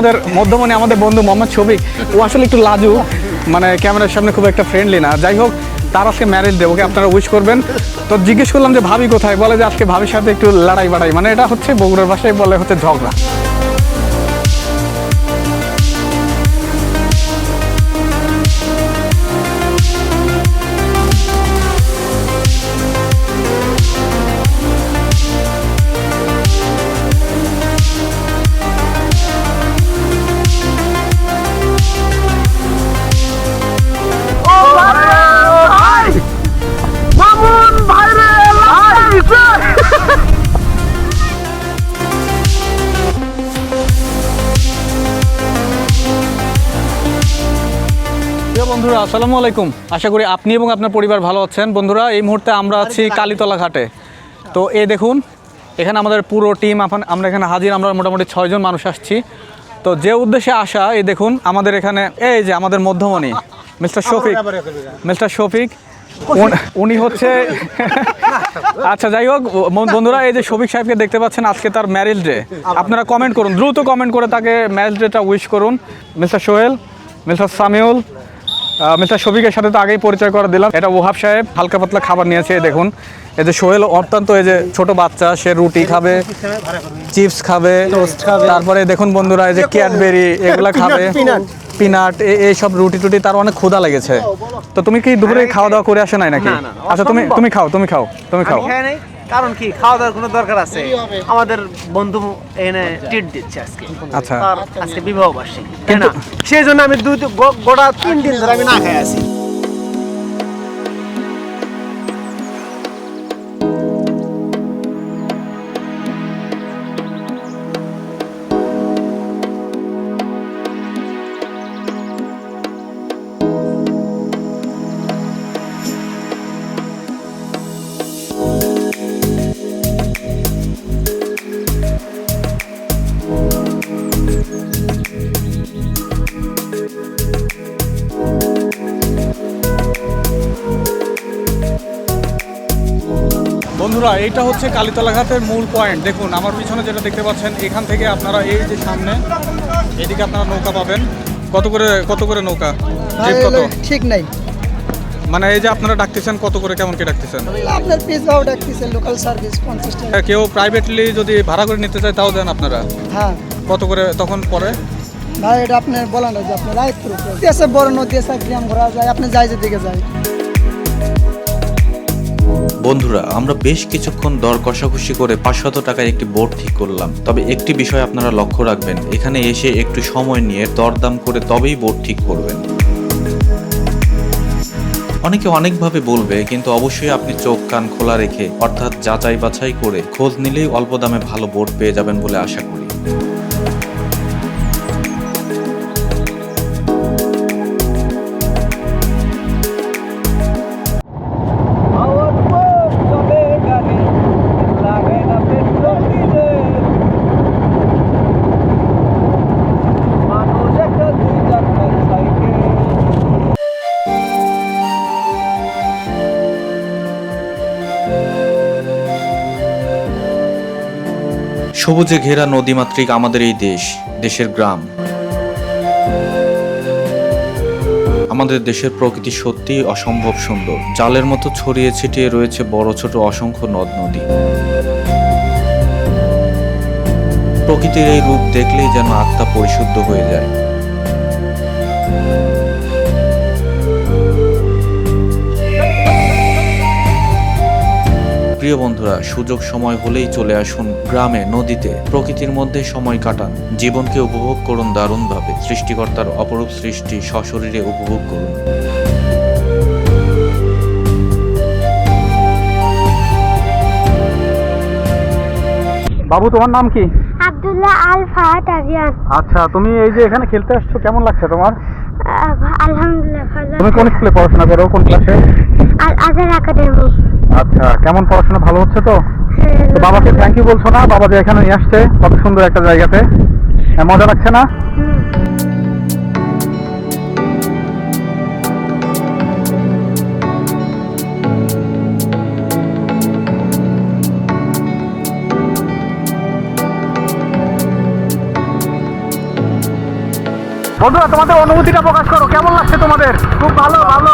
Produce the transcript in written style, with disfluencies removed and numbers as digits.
আমাদের মধ্যমণি আমাদের বন্ধু মোহাম্মদ শফিক, ও আসলে একটু লাজু, মানে ক্যামেরার সামনে খুব একটা ফ্রেন্ডলি না। যাই হোক, তার আজকে ম্যারেজ ডে, ওকে আপনারা উইশ করবেন। তো জিজ্ঞেস করলাম যে ভাবি কোথায়, বলে যে আজকে ভাবির সাথে একটু লড়াই বাড়াই, মানে এটা হচ্ছে বগুড়ার ভাষায় বলে হচ্ছে ঝগড়া। বন্ধুরা আসসালামু আলাইকুম, আশা করি আপনি এবং আপনার পরিবার ভালো আছেন। বন্ধুরা, এই মুহূর্তে আমরা আছি কালীতলা ঘাটে। তো এই দেখুন, এখানে আমাদের পুরো টিম, আমরা এখানে হাজির। আমরা মোটামুটি 6 জন মানুষ আসছি। তো যে উদ্দেশ্যে আসা, এই দেখুন আমাদের এখানে এই যে আমাদের মধ্যমণি মিস্টার শফিক, উনি হচ্ছে আচ্ছা যাই হোক বন্ধুরা, এই যে শফিক সাহেবকে দেখতে পাচ্ছেন, আজকে তার ম্যারেজ ডে। আপনারা কমেন্ট করুন, দ্রুত কমেন্ট করে তাকে ম্যারেজ ডেটা উইশ করুন। Mister Sohel, mister Samiul, mister শফিকের সাথে তো আগেই পরিচয় করে দিলাম। এটা ওহাব সাহেব হালকা পাতলা খাবার নিয়েছে। দেখুন এই যে সোহেল অত্যন্ত, এই যে ছোট বাচ্চা, সে রুটি খাবে, চিপস খাবে, তারপরে দেখুন বন্ধুরা এই যে ক্যাডবেরি এগুলা খাবে, পিনাট, এই সব রুটি টুটি। তার অনেক ক্ষুধা লেগেছে। তো তুমি কি দুপুরে খাওয়া দাওয়া করে আসে নাই নাকি? আচ্ছা তুমি খাও। কারণ কি, খাওয়া দাওয়ার কোনো দরকার আছে? আমাদের বন্ধু এনে ট্রিট দিচ্ছে আজকে। আচ্ছা, তার আজকে বিবাহ বার্ষিকী, না সেই জন্য আমি গোটা 3 দিন ধরে আমি না খাই আছি। বন্ধুরা, এইটা হচ্ছে কালীতলা ঘাটের মূল পয়েন্ট। দেখুন আমার পিছনে যেটা দেখতে পাচ্ছেন, এখান থেকে আপনারা এই যে সামনে এদিকে আপনারা নৌকা পাবেন। কত করে নৌকা? কত ঠিক নাই, মানে এই যে আপনারা ডাকতেছেন কত করে, কেমন কি ডাকতেছেন? আপনার পিসবাও ডাকতেছেন, লোকাল সার্ভিস 50 টাকা। কেউ প্রাইভেটলি যদি ভাড়া করে নিতে চায় তাও দেন আপনারা? হ্যাঁ। কত করে তখন পরে? ভাই এটা আপনার বলেন না যে আপনার রায়পুর দেশে বড় নদী আছে, গ্রাম ঘোরা যায়, আপনি যাই যেদিকে যায়। বন্ধুরা, আমরা বেশ কিছুক্ষণ দর কষাকষি করে 500 টাকায় একটি বোট ঠিক করলাম। তবে একটি বিষয় আপনারা লক্ষ্য রাখবেন, এখানে এসে একটু সময় নিয়ে দরদাম করে তবেই বোট ঠিক করবেন। অনেকে অনেকভাবে বলবে, কিন্তু অবশ্যই আপনি চোখ কান খোলা রেখে, অর্থাৎ যাচাই বাছাই করে খোঁজ নিলেই অল্প দামে ভালো বোট পেয়ে যাবেন বলে আশা করি। সবুজে ঘেরা নদীমাতৃক আমাদের এই দেশের গ্রাম। আমাদের দেশের প্রকৃতি সত্যিই অসম্ভব সুন্দর। জালের মতো ছড়িয়ে ছিটিয়ে রয়েছে বড় ছোট অসংখ্য নদ নদী। প্রকৃতির এই রূপ দেখলেই যেন আত্মা পরিশুদ্ধ হয়ে যায়। প্রিয় বন্ধুরা, সুযোগ সময় হলেই চলে আসুন গ্রামে, নদীতে, প্রকৃতির মধ্যে সময় কাটান। জীবনকে উপভোগ করুন দারুণভাবে। সৃষ্টিকর্তার অপরূপ সৃষ্টি সশরীরে উপভোগ করুন। বাবু, তোমার নাম কি? আব্দুল্লাহ আল ফাহাদ আরিয়ান। আচ্ছা, তুমি এই যে এখানে খেলতে আসছো, কেমন লাগছে তোমার? আলহামদুলিল্লাহ ভালো। তুমি কোন স্কুলে পড়াশোনা করো, কোন ক্লাসে? আল আজহার একাডেমি। আচ্ছা, কেমন পড়াশোনা ভালো হচ্ছে তো? তো বাবাকে থ্যাংক ইউ বলছো না? বাবা যে এখানে নিয়ে আসছে কত সুন্দর একটা জায়গাতে, মজা লাগছে না? বন্ধুরা তোমাদের অনুভূতিটা প্রকাশ করো, কেমন লাগছে তোমাদের? খুব ভালো ভালো